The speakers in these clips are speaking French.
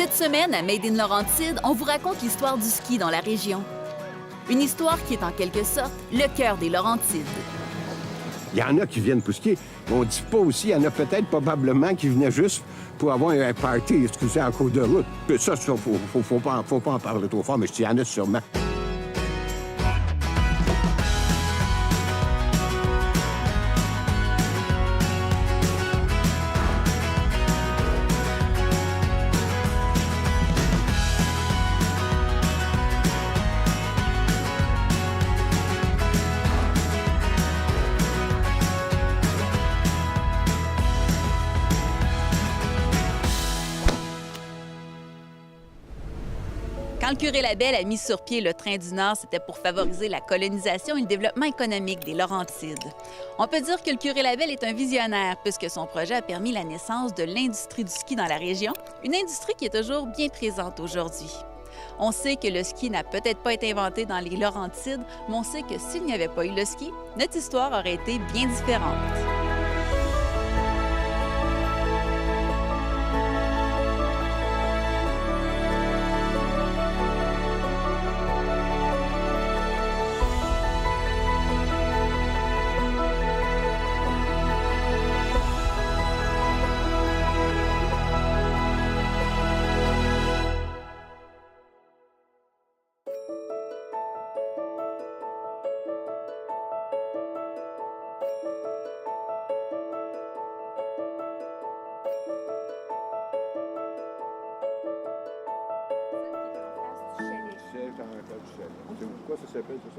Cette semaine, à Made in Laurentide, on vous raconte l'histoire du ski dans la région. Une histoire qui est en quelque sorte le cœur des Laurentides. Il y en a qui viennent pour skier. Mais on ne dit pas aussi, il y en a peut-être probablement qui venaient juste pour avoir un party, excusez, en cours de route. Puis ça, faut pas en parler trop fort, mais il y en a sûrement. Quand le curé Labelle a mis sur pied le Train du Nord, c'était pour favoriser la colonisation et le développement économique des Laurentides. On peut dire que le curé Labelle est un visionnaire, puisque son projet a permis la naissance de l'industrie du ski dans la région, une industrie qui est toujours bien présente aujourd'hui. On sait que le ski n'a peut-être pas été inventé dans les Laurentides, mais on sait que s'il n'y avait pas eu le ski, notre histoire aurait été bien différente.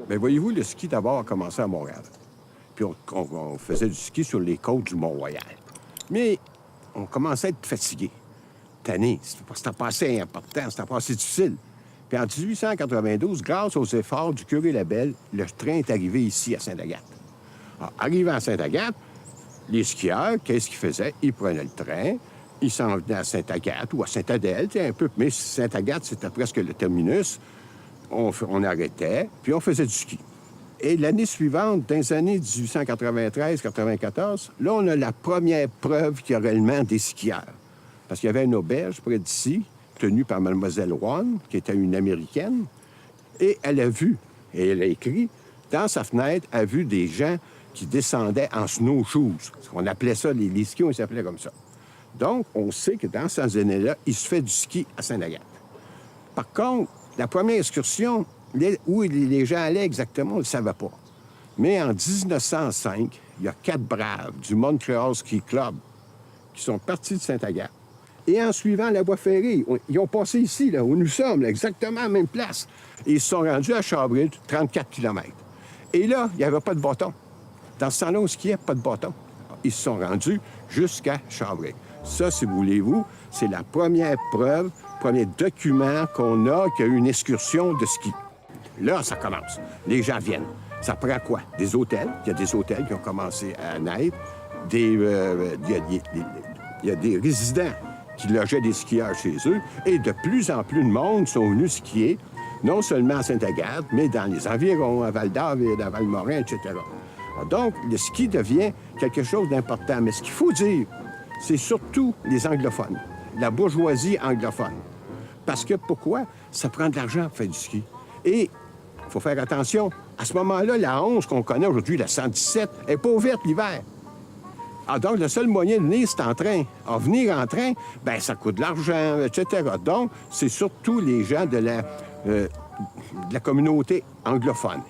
Bien, voyez-vous, le ski d'abord a commencé à Montréal. Puis on faisait du ski sur les côtes du Mont-Royal. Mais on commençait à être fatigué, tanné. C'était pas assez important, c'était pas assez difficile. Puis en 1892, grâce aux efforts du curé Labelle, le train est arrivé ici à Sainte-Agathe. Alors, arrivant à Sainte-Agathe, les skieurs, qu'est-ce qu'ils faisaient? Ils prenaient le train, ils s'en venaient à Sainte-Agathe ou à Sainte-Adèle, un peu. Mais Sainte-Agathe, c'était presque le terminus. On arrêtait, puis on faisait du ski. Et l'année suivante, dans les années 1893-94, là, on a la première preuve qu'il y a réellement des skieurs. Parce qu'il y avait une auberge près d'ici, tenue par Mlle Wan, qui était une Américaine, et elle a vu, et elle a écrit, dans sa fenêtre, elle a vu des gens qui descendaient en snowshoes. On appelait ça, les skis, on s'appelait comme ça. Donc, on sait que dans ces années-là, il se fait du ski à Sainte-Agathe. Par contre, la première excursion, où les gens allaient exactement, on ne le savait pas. Mais en 1905, il y a 4 braves du Montreal Ski Club qui sont partis de Sainte-Agathe. Et en suivant la voie ferrée, ils ont passé ici, là, où nous sommes, là, exactement à la même place. Et ils se sont rendus à Chabril, 34 km. Et là, il n'y avait pas de bâton. Dans ce temps-là, on skiait, pas de bâton. Ils se sont rendus jusqu'à Chabril. Ça, si vous voulez-vous, c'est la première preuve, premier document qu'on a qu'il y a eu une excursion de ski. Là, ça commence. Les gens viennent. Ça prend quoi? Des hôtels. Il y a des hôtels qui ont commencé à naître. Il y a des résidents qui logeaient des skieurs chez eux. Et de plus en plus de monde sont venus skier, non seulement à Sainte-Agathe, mais dans les environs, à Val-David, à Val-Morin, etc. Donc, le ski devient quelque chose d'important. Mais ce qu'il faut dire, c'est surtout les anglophones, la bourgeoisie anglophone. Parce que pourquoi? Ça prend de l'argent pour faire du ski. Et il faut faire attention. À ce moment-là, la 11 qu'on connaît aujourd'hui, la 117, n'est pas ouverte l'hiver. Ah, donc, le seul moyen de venir, c'est en train. En venir en train, bien, ça coûte de l'argent, etc. Donc, c'est surtout les gens de la communauté anglophone.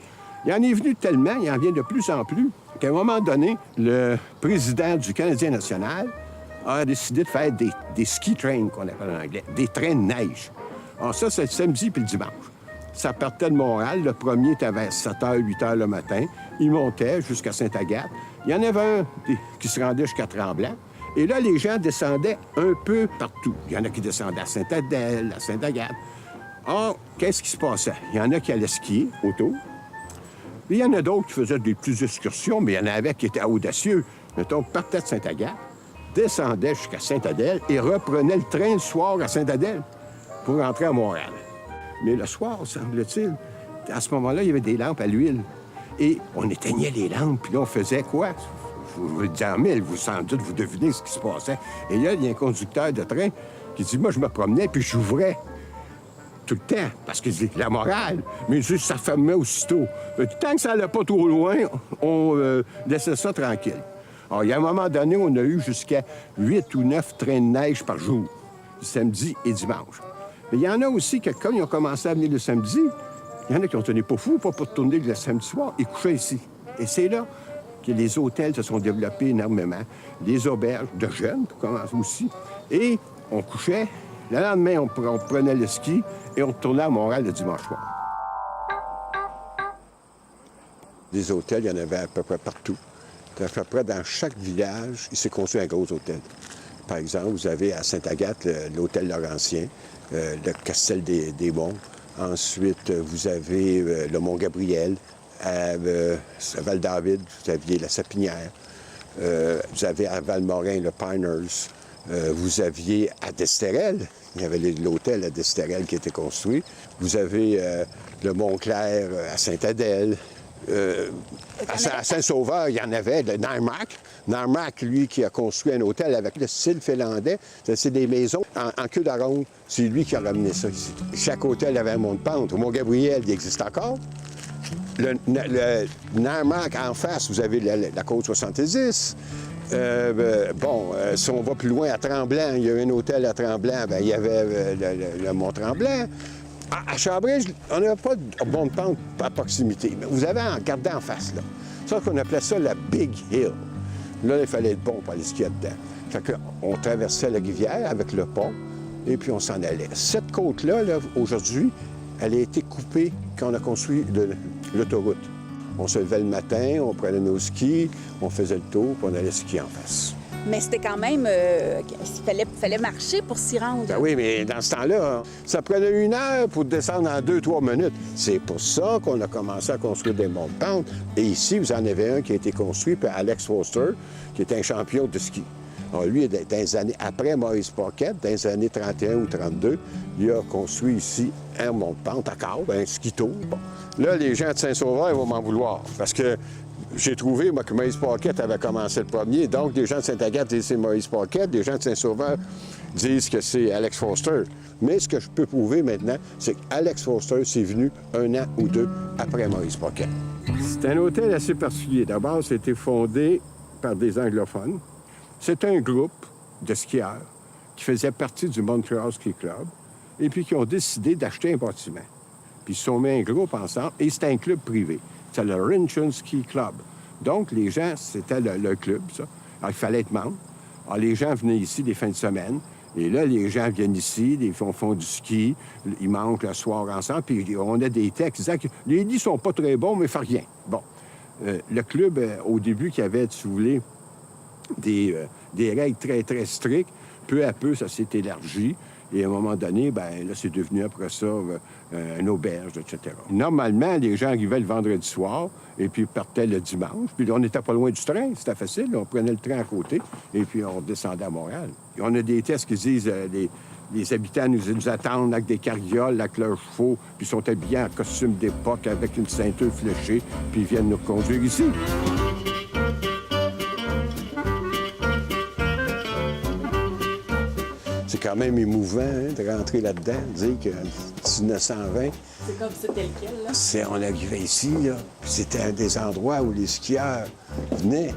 Il en est venu tellement, il en vient de plus en plus, qu'à un moment donné, le président du Canadien national a décidé de faire des ski trains, qu'on appelle en anglais, des trains de neige. Alors ça, c'est le samedi puis le dimanche. Ça partait de Montréal. Le premier était vers 7h, 8h le matin. Il montait jusqu'à Sainte-Agathe. Il y en avait un qui se rendait jusqu'à Tremblant. Et là, les gens descendaient un peu partout. Il y en a qui descendaient à Sainte-Adèle, à Sainte-Agathe. Or, qu'est-ce qui se passait? Il y en a qui allaient skier autour. Puis il y en a d'autres qui faisaient des petites excursions, mais il y en avait qui étaient audacieux. Mettons, partaient de Sainte-Agathe, descendaient jusqu'à Sainte-Adèle et reprenaient le train le soir à Sainte-Adèle pour rentrer à Montréal. Mais le soir, semble-t-il, à ce moment-là, il y avait des lampes à l'huile. Et on éteignait les lampes, puis là, on faisait quoi? Je vous le dis en mille, vous sans doute, vous devinez ce qui se passait. Et là, il y a un conducteur de train qui dit, moi, je me promenais, puis j'ouvrais tout le temps, parce que c'est la morale, mais juste ça fermait aussitôt. Tant que ça n'allait pas trop loin, on laissait ça tranquille. Alors, il y a un moment donné, on a eu jusqu'à 8 ou 9 trains de neige par jour, samedi et dimanche. Mais il y en a aussi que, comme ils ont commencé à venir le samedi, il y en a qui ont tenu pas fou, pas pour tourner le samedi soir, ils couchaient ici. Et c'est là que les hôtels se sont développés énormément, les auberges de jeunes, pour commencer aussi. Et on couchait. Le lendemain, on prenait le ski et on retournait à Montréal le dimanche soir. Des hôtels, il y en avait à peu près partout. À peu près dans chaque village, il s'est construit un gros hôtel. Par exemple, vous avez à Sainte-Agathe l'hôtel Laurentien, le Castel des Monts. Ensuite, vous avez le Mont-Gabriel. À Val-David, vous aviez la Sapinière. Vous avez à Valmorin le Piners. Vous aviez à Desterel, il y avait l'hôtel à Desterel qui était construit. Vous avez le Montclair à Sainte-Adèle. À Saint-Sauveur, il y en avait, le Narmac. Narmac, lui, qui a construit un hôtel avec le style finlandais. C'est des maisons en queue d'aronde. C'est lui qui a ramené ça ici. Chaque hôtel avait un mont-de-pente. Au Mont-Gabriel, il existe encore. Le Narmac, en face, vous avez la côte 70. Si on va plus loin, à Tremblant, il y a un hôtel à Tremblant, bien, il y avait le Mont-Tremblant. À Chambridge, on n'avait pas de bon de pente à proximité, mais vous avez en regardant en face, là. Ça qu'on appelait ça la Big Hill. Là, il fallait être bon pour aller skier dedans. Fait qu'on traversait la rivière avec le pont, et puis on s'en allait. Cette côte-là, là, aujourd'hui, elle a été coupée quand on a construit l'autoroute. On se levait le matin, on prenait nos skis, on faisait le tour, puis on allait skier en face. Mais c'était quand même... il fallait marcher pour s'y rendre. Ben oui, mais dans ce temps-là, ça prenait 1 heure pour descendre en 2-3 minutes. C'est pour ça qu'on a commencé à construire des monts de pente. Et ici, vous en avez un qui a été construit par Alex Foster, qui est un champion de ski. Alors, lui, dans les années après Maurice Paquette, dans les années 31 ou 32, il a construit ici un mont de pente encore, un ski tour. Bon. Là, les gens de Saint-Sauveur vont m'en vouloir, parce que j'ai trouvé, moi, que Maurice Paquette avait commencé le premier. Donc, des gens de Sainte-Agathe disent que c'est Maurice Paquette, des gens de Saint-Sauveur disent que c'est Alex Foster. Mais ce que je peux prouver maintenant, c'est qu'Alex Foster, c'est venu 1 an ou 2 après Maurice Paquette. C'est un hôtel assez particulier. D'abord, c'était fondé par des anglophones. C'est un groupe de skieurs qui faisait partie du Montreal Ski Club et puis qui ont décidé d'acheter un bâtiment. Puis ils se sont mis un groupe ensemble et c'était un club privé. C'est le Rinchen Ski Club. Donc, les gens, c'était le club, ça. Alors, il fallait être membre. Alors, les gens venaient ici des fins de semaine. Et là, les gens viennent ici, ils font du ski, ils mangent le soir ensemble, puis on a des textes disant que les lits sont pas très bons, mais fait rien. Bon. Le club, au début, qui avait, si vous voulez, des règles très, très strictes, peu à peu, ça s'est élargi. Et à un moment donné, bien, là, c'est devenu après ça une auberge, etc. Normalement, les gens arrivaient le vendredi soir et puis partaient le dimanche. Puis là, on n'était pas loin du train, c'était facile. On prenait le train à côté et puis on descendait à Montréal. Et on a des tests qui disent les habitants nous attendent avec des carrioles, avec leurs chevaux, puis ils sont habillés en costume d'époque avec une ceinture fléchée, puis ils viennent nous conduire ici. C'est quand même émouvant de rentrer là-dedans, de dire que 1920... C'est comme c'était lequel, là? On arrivait ici, là, puis c'était un des endroits où les skieurs venaient.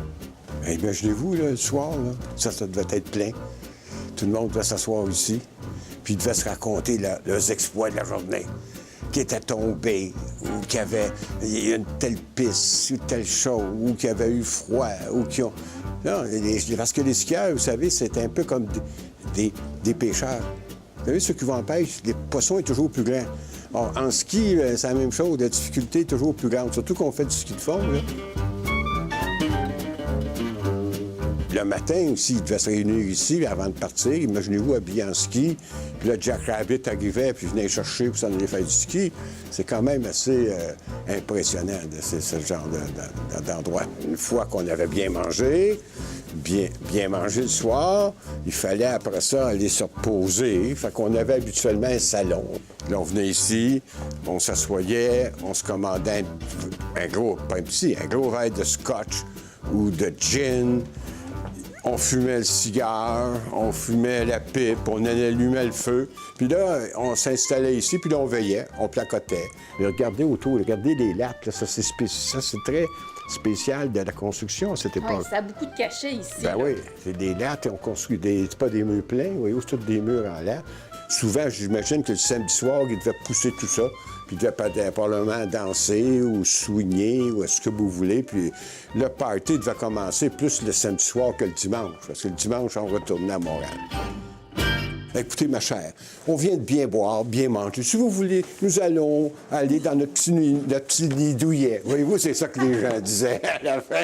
Imaginez-vous, là, le soir, là, ça devait être plein. Tout le monde devait s'asseoir ici, puis ils devaient se raconter leurs exploits de la journée, qui étaient tombés, ou qui avaient une telle piste, ou telle chose, ou qui avaient eu froid, ou qui ont... Non, parce que les skieurs, vous savez, c'est un peu comme des pêcheurs. Vous savez, ceux qui vont en pêche, les poissons sont toujours plus grands. Or, en ski, c'est la même chose, la difficulté est toujours plus grande, surtout qu'on fait du ski de fond, là. Le matin aussi, ils devaient se réunir ici avant de partir. Imaginez-vous habillés en ski. Puis là, Jack Rabbit arrivait puis venait chercher pour s'en aller faire du ski. C'est quand même assez impressionnant, ce genre d'endroit. Une fois qu'on avait bien mangé le soir, il fallait après ça aller se reposer. Fait qu'on avait habituellement un salon. Là, on venait ici, on s'assoyait, on se commandait un gros verre de scotch ou de gin. On fumait le cigare, on fumait la pipe, on allumait le feu. Puis là, on s'installait ici, puis là, on veillait, on placotait. Mais regardez autour, regardez les lattes, là, ça, c'est très spécial de la construction à cette époque. Ouais, ça a beaucoup de cachets ici. Ben là. oui, c'est des lattes, on construit c'est pas des murs pleins, voyez, c'est tous des murs en lattes. Souvent, j'imagine que le samedi soir, ils devaient pousser tout ça, puis ils devaient probablement danser ou swinguer ou ce que vous voulez, puis le party devait commencer plus le samedi soir que le dimanche, parce que le dimanche, on retournait à Montréal. Écoutez, ma chère, on vient de bien boire, bien manger. Si vous voulez, nous allons aller dans notre petit nid douillet. Voyez-vous, c'est ça que les gens disaient à la fin.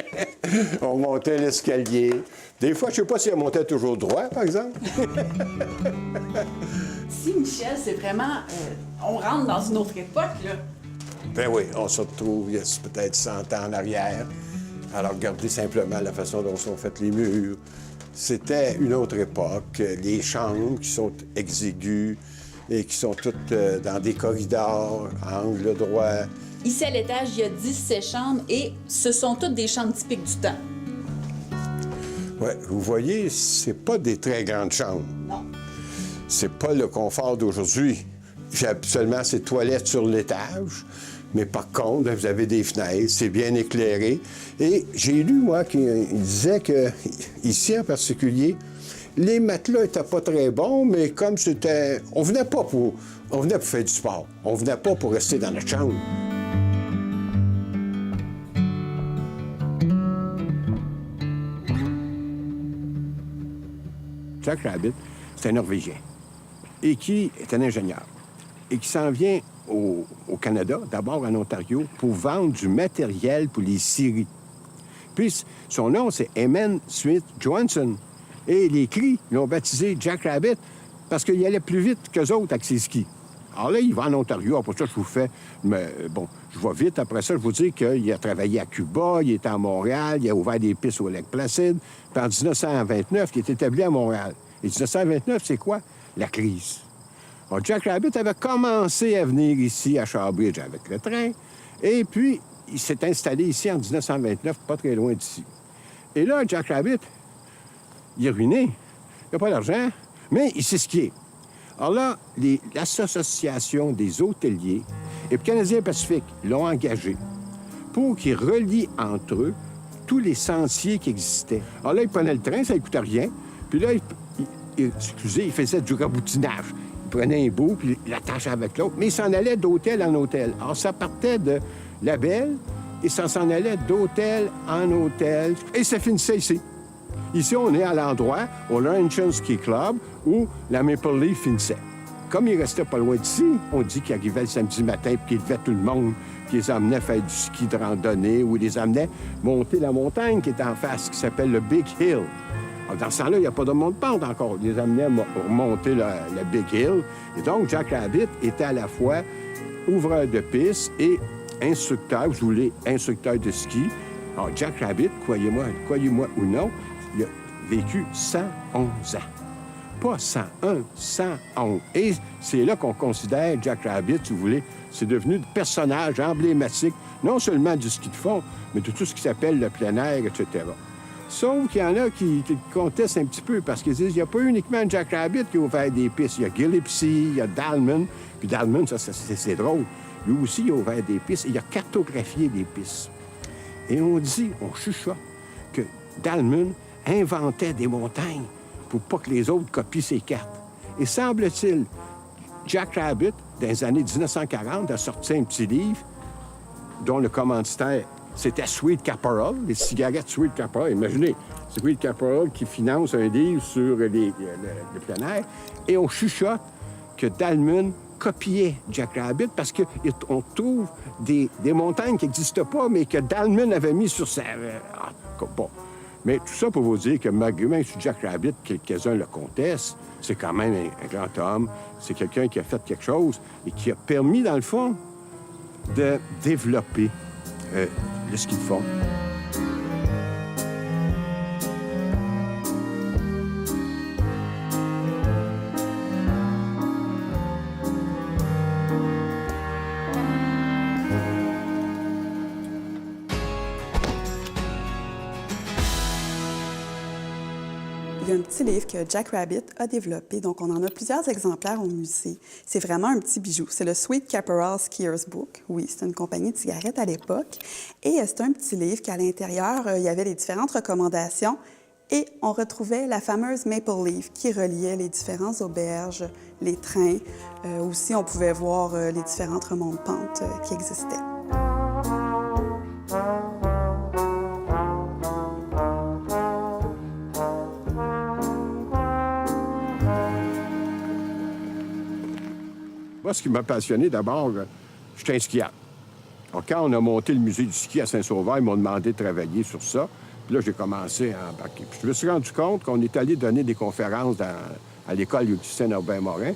On montait l'escalier. Des fois, je ne sais pas si on montait toujours droit, par exemple. Si, Michel, c'est vraiment... on rentre dans une autre époque, là. Ben oui, on se retrouve il y a peut-être 100 ans en arrière. Alors, regardez simplement la façon dont sont faits les murs. C'était une autre époque. Les chambres qui sont exiguës et qui sont toutes dans des corridors, angle droit. Ici, à l'étage, il y a 17 chambres et ce sont toutes des chambres typiques du temps. Oui, vous voyez, c'est pas des très grandes chambres. Non. C'est pas le confort d'aujourd'hui. J'ai absolument ces toilettes sur l'étage. Mais par contre, vous avez des fenêtres, c'est bien éclairé. Et j'ai lu, moi, qu'il disait que, ici en particulier, les matelas étaient pas très bons, mais comme c'était... On venait pour faire du sport. On venait pas pour rester dans notre chambre. Jack Rabbit, c'est un Norvégien et qui est un ingénieur et qui s'en vient au Canada, d'abord en Ontario, pour vendre du matériel pour les scieries. Puis son nom, c'est Eamon Smith Johansson. Et les cris l'ont baptisé Jack Rabbit parce qu'il allait plus vite qu'eux autres avec ses skis. Alors là, il va en Ontario. Après ça, je vous fais... Mais bon, je vais vite. Après ça, je vous dis qu'il a travaillé à Cuba, il était à Montréal, il a ouvert des pistes au lac Placide. Puis en 1929, il est établi à Montréal. Et 1929, c'est quoi? La crise. Alors, Jack Rabbit avait commencé à venir ici, à Shawbridge, avec le train. Et puis, il s'est installé ici en 1929, pas très loin d'ici. Et là, Jack Rabbit, il est ruiné. Il n'a pas d'argent, mais il sait skier. Alors là, l'Association des hôteliers et Canadien Pacifique l'ont engagé pour qu'ils relient entre eux tous les sentiers qui existaient. Alors là, il prenait le train, ça ne coûtait rien. Puis là, il faisait du raboutinage. Il prenait un bout, puis il l'attachait avec l'autre. Mais il s'en allait d'hôtel en hôtel. Alors, ça partait de La Belle et ça s'en allait d'hôtel en hôtel. Et ça finissait ici. Ici, on est à l'endroit, au Laurentian Ski Club, où la Maple Leaf finissait. Comme il restait pas loin d'ici, on dit qu'il arrivait le samedi matin puis qu'il devait tout le monde, qu'il les emmenait faire du ski de randonnée ou il les emmenait monter la montagne qui est en face, qui s'appelle le Big Hill. Alors, dans ce temps-là, il n'y a pas de monte-pente encore. Il les amenait remonter le Big Hill. Et donc, Jack Rabbit était à la fois ouvreur de piste et instructeur, vous voulez, instructeur de ski. Alors, Jack Rabbit, croyez-moi ou non, il a vécu 111 ans. Pas 101, 111. Et c'est là qu'on considère Jack Rabbit, si vous voulez, c'est devenu le personnage emblématique, non seulement du ski de fond, mais de tout ce qui s'appelle le plein air, etc. Sauf qu'il y en a qui contestent un petit peu parce qu'ils disent qu'il n'y a pas uniquement Jack Rabbit qui a ouvert des pistes. Il y a Gillespie, il y a Dalman. Puis Dalman, ça c'est drôle. Lui aussi, il a ouvert des pistes. Il a cartographié des pistes. Et on dit, on chuchote, que Dalman inventait des montagnes pour pas que les autres copient ses cartes. Et semble-t-il, Jack Rabbit, dans les années 1940, a sorti un petit livre dont le commanditaire, c'était Sweet Caporal, les cigarettes Sweet Caporal. Imaginez, Sweet Caporal qui finance un livre sur le plein air. Et on chuchote que Dalman copiait Jack Rabbit parce qu'on trouve des montagnes qui n'existent pas, mais que Dalman avait mis sur sa... bon. Mais tout ça pour vous dire que malgré sur Jack Rabbit, quelques-uns le contestent, c'est quand même un grand homme. C'est quelqu'un qui a fait quelque chose et qui a permis, dans le fond, de développer le ski de fond. Il y a un petit livre que Jack Rabbit a développé, donc on en a plusieurs exemplaires au musée. C'est vraiment un petit bijou. C'est le Sweet Caporal Skier's Book. Oui, c'est une compagnie de cigarettes à l'époque. Et c'est un petit livre qu'à l'intérieur, il y avait les différentes recommandations et on retrouvait la fameuse Maple Leaf qui reliait les différentes auberges, les trains. Aussi, on pouvait voir les différentes remontes-pentes qui existaient. Moi, ce qui m'a passionné, d'abord, j'étais un skieur. Alors, quand on a monté le musée du ski à Saint-Sauveur, ils m'ont demandé de travailler sur ça. Puis là, j'ai commencé à embarquer. Puis je me suis rendu compte qu'on est allé donner des conférences à l'école Augustin Aubin-Morin.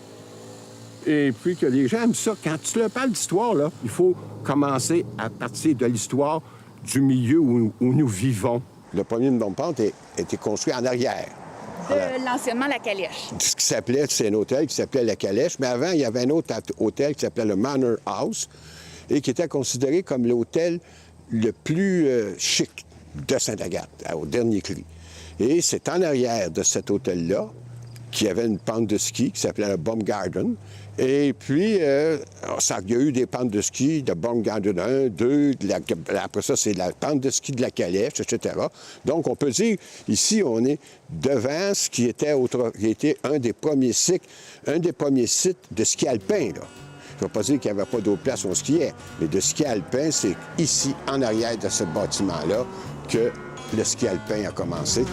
Et puis que les gens aiment ça. Quand tu leur parles d'histoire, là, il faut commencer à partir de l'histoire du milieu où nous vivons. Le premier monte-pente a été construit en arrière. De l'anciennement La Calèche. Ce qui s'appelait, c'est un hôtel qui s'appelait La Calèche, mais avant, il y avait un autre hôtel qui s'appelait le Manor House et qui était considéré comme l'hôtel le plus chic de Sainte-Agathe, au dernier cri. Et c'est en arrière de cet hôtel-là qu'il y avait une pente de ski qui s'appelait le Baumgarten. Et puis, il y a eu des pentes de ski de Baumgarten 1, 2, après ça, c'est la pente de ski de La Calèche, etc. Donc, on peut dire, ici, on est devant ce qui était un des premiers sites de ski alpin, là. Je ne vais pas dire qu'il n'y avait pas d'autres places où on skiait, mais de ski alpin, c'est ici, en arrière de ce bâtiment-là, que le ski alpin a commencé.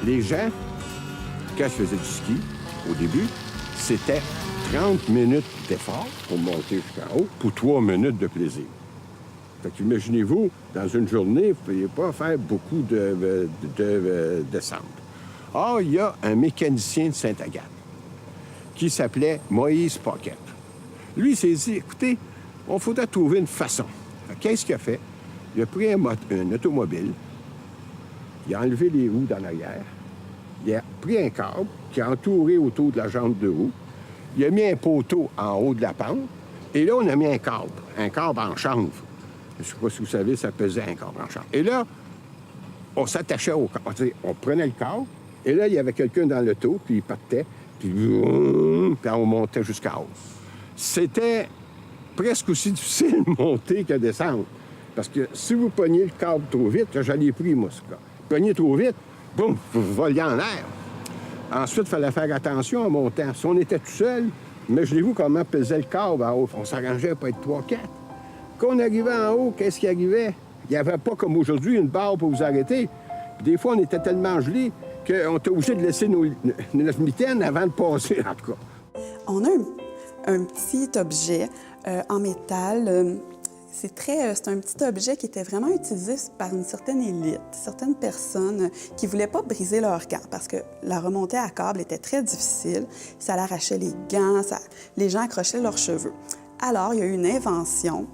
Les gens, quand je faisais du ski, au début, c'était 30 minutes d'effort pour monter jusqu'en haut pour 3 minutes de plaisir. Fait qu'imaginez-vous, dans une journée, vous ne pouvez pas faire beaucoup de descente. Or, il y a un mécanicien de Sainte-Agathe qui s'appelait Moïse Paquette. Lui, il s'est dit, écoutez, on faudrait trouver une façon. Qu'est-ce qu'il a fait? Il a pris un automobile, il a enlevé les roues dans l'arrière, il a pris un câble qui a entouré autour de la jambe de roue, il a mis un poteau en haut de la pente, et là, on a mis un câble en chanvre. Je ne sais pas si vous savez, ça pesait un câble en chanvre. Et là, on s'attachait au câble. On prenait le câble, et là, il y avait quelqu'un dans l'auto, puis il partait, puis on montait jusqu'en haut. C'était presque aussi difficile de monter que de descendre. Parce que si vous preniez le câble trop vite, j'en ai pris, moi, ce cas. Preniez trop vite, boum, vous voliez en l'air. Ensuite, il fallait faire attention en montant. Si on était tout seul, imaginez-vous comment pesait le câble en haut. On s'arrangeait à pas être 3-4. Quand on arrivait en haut, qu'est-ce qui arrivait? Il n'y avait pas, comme aujourd'hui, une barre pour vous arrêter. Puis des fois, on était tellement gelés qu'on était obligé de laisser notre mitaine avant de passer, en tout cas. On a un petit objet en métal. C'est un petit objet qui était vraiment utilisé par une certaine élite, certaines personnes qui ne voulaient pas briser leurs gants parce que la remontée à câble était très difficile. Ça l'arrachait les gants, les gens accrochaient leurs cheveux. Alors, il y a eu une invention.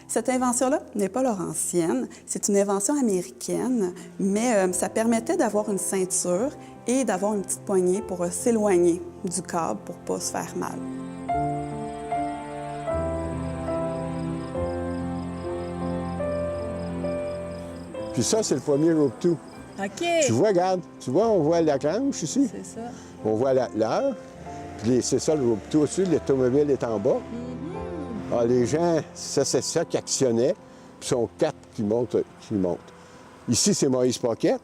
Cette invention-là n'est pas laurentienne, c'est une invention américaine, mais ça permettait d'avoir une ceinture et d'avoir une petite poignée pour s'éloigner du câble pour ne pas se faire mal. Puis ça, c'est le premier rope to. OK. Tu vois, regarde, on voit la clanche ici. C'est ça. On voit l'heure. Puis c'est ça, le rope to au-dessus, l'automobile est en bas. Alors, les gens, c'est ça qui actionnait. Puis sont 4 qui montent. Ici, c'est Moïse Paquette,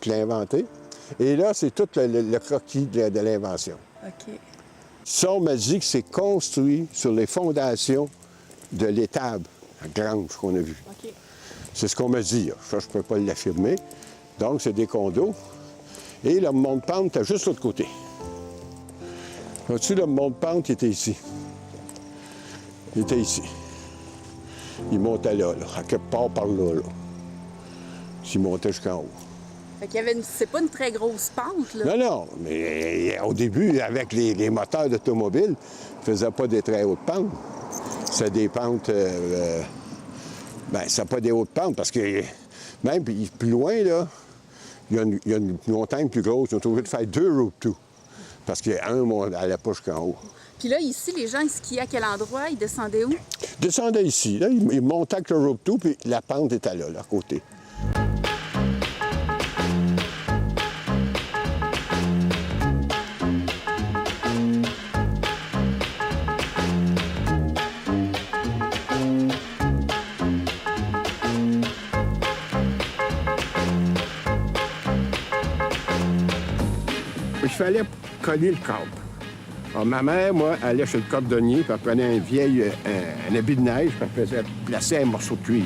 qui l'a inventé. Et là, c'est tout le croquis de l'invention. OK. Ça, on m'a dit que c'est construit sur les fondations de l'étable, la grange qu'on a vue. OK. C'est ce qu'on m'a dit. Ça, je ne peux pas l'affirmer. Donc, c'est des condos. Et le monte-pente était juste de l'autre côté. Vois-tu, le monte-pente, il était ici. Il était ici. Il montait là, à quelque part par là. Il montait jusqu'en haut. Fait qu'il y avait c'est pas une très grosse pente, là. Non, mais au début, avec les moteurs d'automobile, ils ne faisaient pas des très hautes pentes. C'est des pentes... c'est pas des hautes pentes parce que même plus loin, là, il y a une montagne plus grosse. Ils ont obligé de faire 2 rope to parce qu'un n'allait pas jusqu'en haut. Puis là, ici, les gens, ils skiaient à quel endroit? Ils descendaient où? Descendait ici, là, il montait avec le rope tout, puis la pente était là, à côté. Il fallait coller le câble. Alors, ma mère, moi, allait chez le cordonnier, puis elle prenait un habit de neige, puis elle faisait placer un morceau de cuir.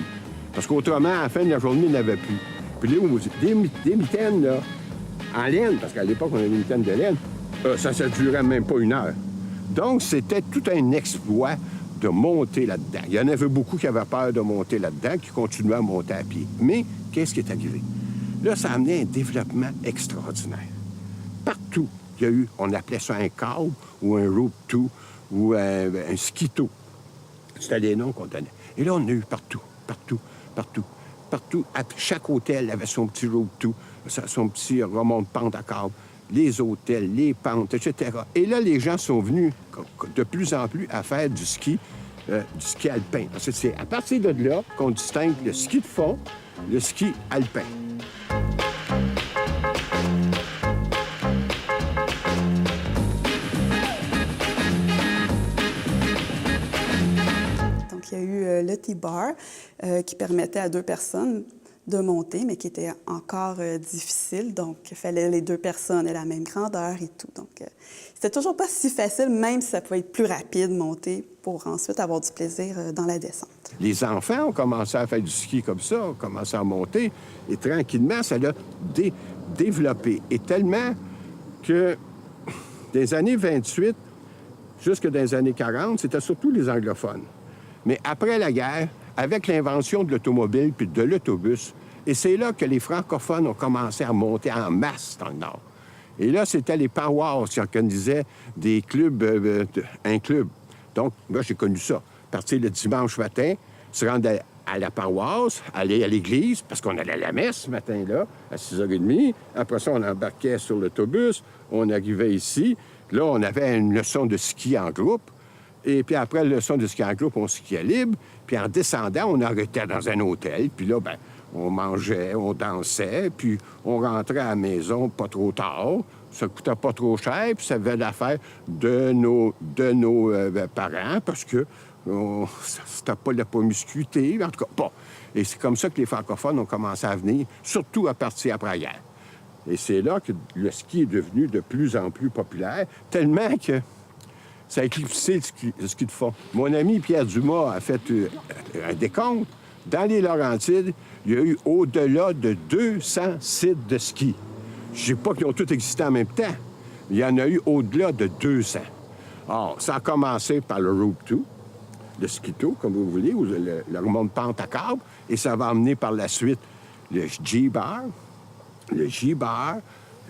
Parce qu'autrement, à la fin de la journée, il n'y en avait plus. Puis là, des mitaines, là, en laine, parce qu'à l'époque, on avait des mitaines de laine, ça ne durait même pas 1 heure. Donc, c'était tout un exploit de monter là-dedans. Il y en avait beaucoup qui avaient peur de monter là-dedans, qui continuaient à monter à pied. Mais qu'est-ce qui est arrivé? Là, ça a amené un développement extraordinaire. Partout, il y a eu, on appelait ça un câble ou un rope-to ou un skito. C'était les noms qu'on donnait. Et là, on a eu partout. Chaque hôtel avait son petit rope-to, son petit remont de pente à câble. Les hôtels, les pentes, etc. Et là, les gens sont venus de plus en plus à faire du ski alpin. Parce que c'est à partir de là qu'on distingue le ski de fond, le ski alpin. Donc, il y a eu le T-bar qui permettait à 2 personnes de monter, mais qui était encore difficile. Donc, il fallait les 2 personnes aient la même grandeur et tout. Donc, c'était toujours pas si facile, même si ça pouvait être plus rapide monter pour ensuite avoir du plaisir dans la descente. Les enfants ont commencé à faire du ski comme ça, ont commencé à monter, et tranquillement, ça l'a développé. Et tellement que des années 28 jusque dans les années 40, c'était surtout les anglophones. Mais après la guerre, avec l'invention de l'automobile puis de l'autobus, et c'est là que les francophones ont commencé à monter en masse dans le Nord. Et là, c'était les paroisses qui organisaient des clubs, un club. Donc, moi, j'ai connu ça. Partir le dimanche matin, se rendre à la paroisse, aller à l'église, parce qu'on allait à la messe ce matin-là, à 6h30. Après ça, on embarquait sur l'autobus, on arrivait ici. Là, on avait une leçon de ski en groupe. Et puis après la leçon de ski en groupe, on skiait libre. Puis en descendant, on arrêtait dans un hôtel. Puis là, ben, on mangeait, on dansait. Puis on rentrait à la maison pas trop tard. Ça coûtait pas trop cher. Puis ça avait l'affaire de nos parents parce que c'était pas la promiscuité. En tout cas, pas. Et c'est comme ça que les francophones ont commencé à venir, surtout à partir après la guerre. Et c'est là que le ski est devenu de plus en plus populaire, tellement que ça a éclipsé le ski de fond. Mon ami Pierre Dumas a fait un décompte. Dans les Laurentides, il y a eu au-delà de 200 sites de ski. Je ne sais pas qu'ils ont tous existé en même temps. Il y en a eu au-delà de 200. Or, ça a commencé par le rope-to, le skito, comme vous voulez, ou le remont de pente à câble, et ça va amener par la suite le G-bar, le J-bar,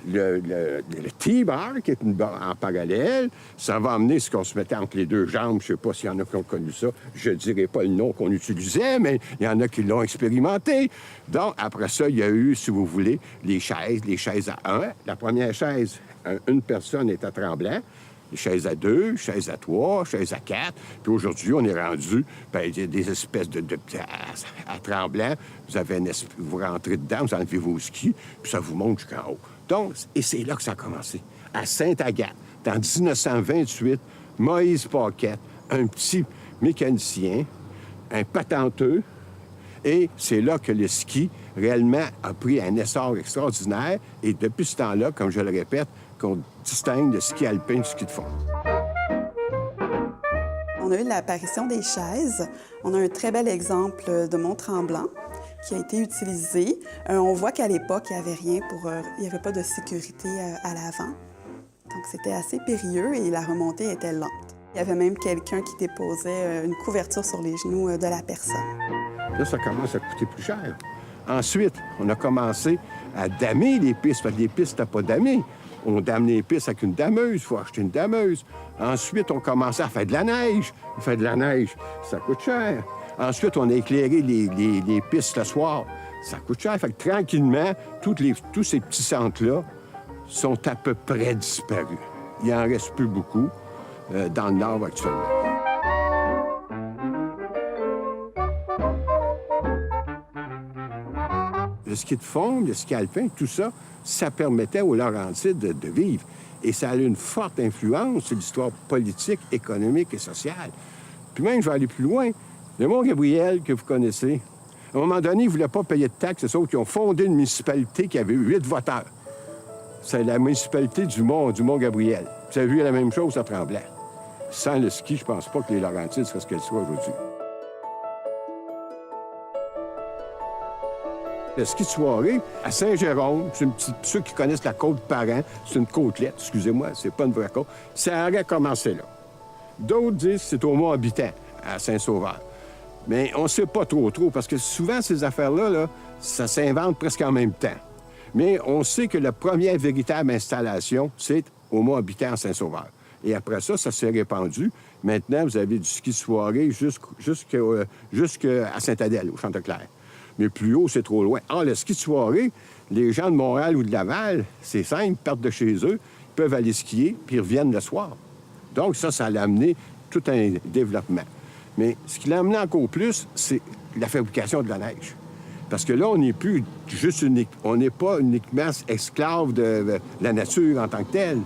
le T-bar, qui est une barre en parallèle. Ça va amener ce qu'on se mettait entre les 2 jambes. Je ne sais pas s'il y en a qui ont connu ça. Je ne dirai pas le nom qu'on utilisait, mais il y en a qui l'ont expérimenté. Donc, après ça, il y a eu, si vous voulez, les chaises à 1. La première chaise, une personne est à Tremblant. Les chaises à 2, chaises à 3, chaises à 4. Puis aujourd'hui, on est rendu, bien, des espèces de à Tremblant. Vous rentrez dedans, vous enlevez vos skis, puis ça vous monte jusqu'en haut. Donc, et c'est là que ça a commencé. À Sainte-Agathe, en 1928, Moïse Paquette, un petit mécanicien, un patenteux, et c'est là que le ski, réellement, a pris un essor extraordinaire. Et depuis ce temps-là, comme je le répète, qu'on distingue le ski alpin du ski de fond. On a eu l'apparition des chaises. On a un très bel exemple de Mont-Tremblant qui a été utilisé. On voit qu'à l'époque, il n'y avait rien il n'y avait pas de sécurité à l'avant. Donc, c'était assez périlleux et la remontée était lente. Il y avait même quelqu'un qui déposait une couverture sur les genoux de la personne. Là, ça commence à coûter plus cher. Ensuite, on a commencé à damer les pistes, parce que les pistes n'étaient pas damées. On dame les pistes avec une dameuse, il faut acheter une dameuse. Ensuite, on commençait à faire de la neige. Faire de la neige, ça coûte cher. Ensuite, on a éclairé les pistes le soir. Ça coûte cher. Fait que tranquillement, tous ces petits centres-là sont à peu près disparus. Il n'en reste plus beaucoup. dans le Nord actuellement. Le ski de fond, le ski alpin, tout ça, ça permettait aux Laurentides de vivre. Et ça a eu une forte influence sur l'histoire politique, économique et sociale. Puis même, je vais aller plus loin. Le Mont-Gabriel, que vous connaissez, à un moment donné, ils ne voulaient pas payer de taxes, c'est eux qui ont fondé une municipalité qui avait 8 voteurs. C'est la municipalité du Mont-Gabriel. Vous avez vu la même chose à Tremblant. Sans le ski, je ne pense pas que les Laurentides seraient ce qu'elles soient aujourd'hui. Le ski de soirée, à Saint-Jérôme, c'est ceux qui connaissent la côte Parent, c'est une côtelette, excusez-moi, c'est pas une vraie côte. Ça aurait commencé là. D'autres disent que c'est au Mont-Habitant, à Saint-Sauveur. Mais on ne sait pas trop, parce que souvent, ces affaires-là, là, ça s'invente presque en même temps. Mais on sait que la première véritable installation, c'est au Mont-Habitant, à Saint-Sauveur. Et après ça, ça s'est répandu. Maintenant, vous avez du ski de soirée jusqu'à Sainte-Adèle, au Chanteclair. Mais plus haut, c'est trop loin. Le ski de soirée, les gens de Montréal ou de Laval, c'est simple, ils partent de chez eux, ils peuvent aller skier, puis ils reviennent le soir. Donc ça a amené tout un développement. Mais ce qui l'a amené encore plus, c'est la fabrication de la neige. Parce que là, on n'est plus juste on n'est pas uniquement esclave de la nature en tant que telle.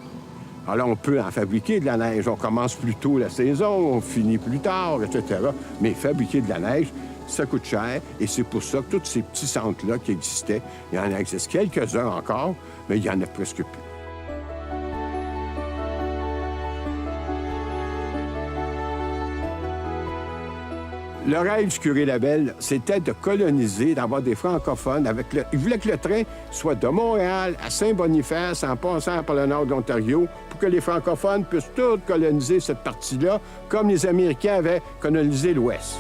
Alors, on peut en fabriquer de la neige. On commence plus tôt la saison, on finit plus tard, etc. Mais fabriquer de la neige, ça coûte cher, et c'est pour ça que tous ces petits centres-là qui existaient, il y en existe quelques-uns encore, mais il y en a presque plus. Le rêve du curé Labelle, c'était de coloniser, d'avoir des francophones. Il voulait que le train soit de Montréal à Saint-Boniface, en passant par le nord de l'Ontario, pour que les francophones puissent tous coloniser cette partie-là, comme les Américains avaient colonisé l'Ouest.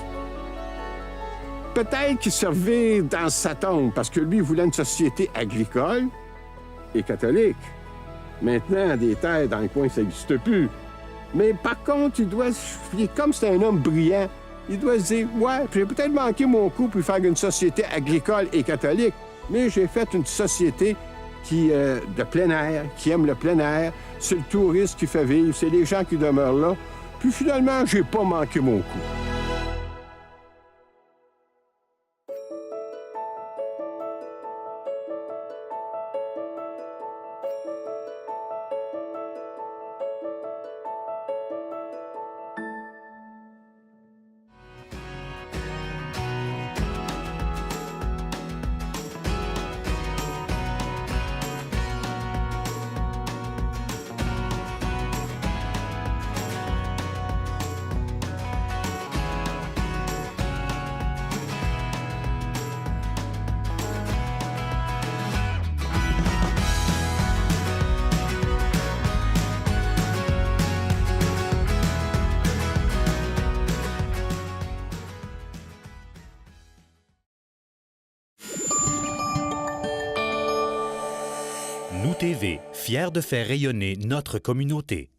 Peut-être qu'il servait dans sa tombe, parce que lui, il voulait une société agricole et catholique. Maintenant, des terres dans le coin, ça n'existe plus. Mais par contre, comme c'est un homme brillant, il doit se dire, ouais, j'ai peut-être manqué mon coup pour faire une société agricole et catholique, mais j'ai fait une société de plein air, qui aime le plein air, c'est le tourisme qui fait vivre, c'est les gens qui demeurent là. Puis finalement, j'ai pas manqué mon coup. Nous TV, fiers de faire rayonner notre communauté.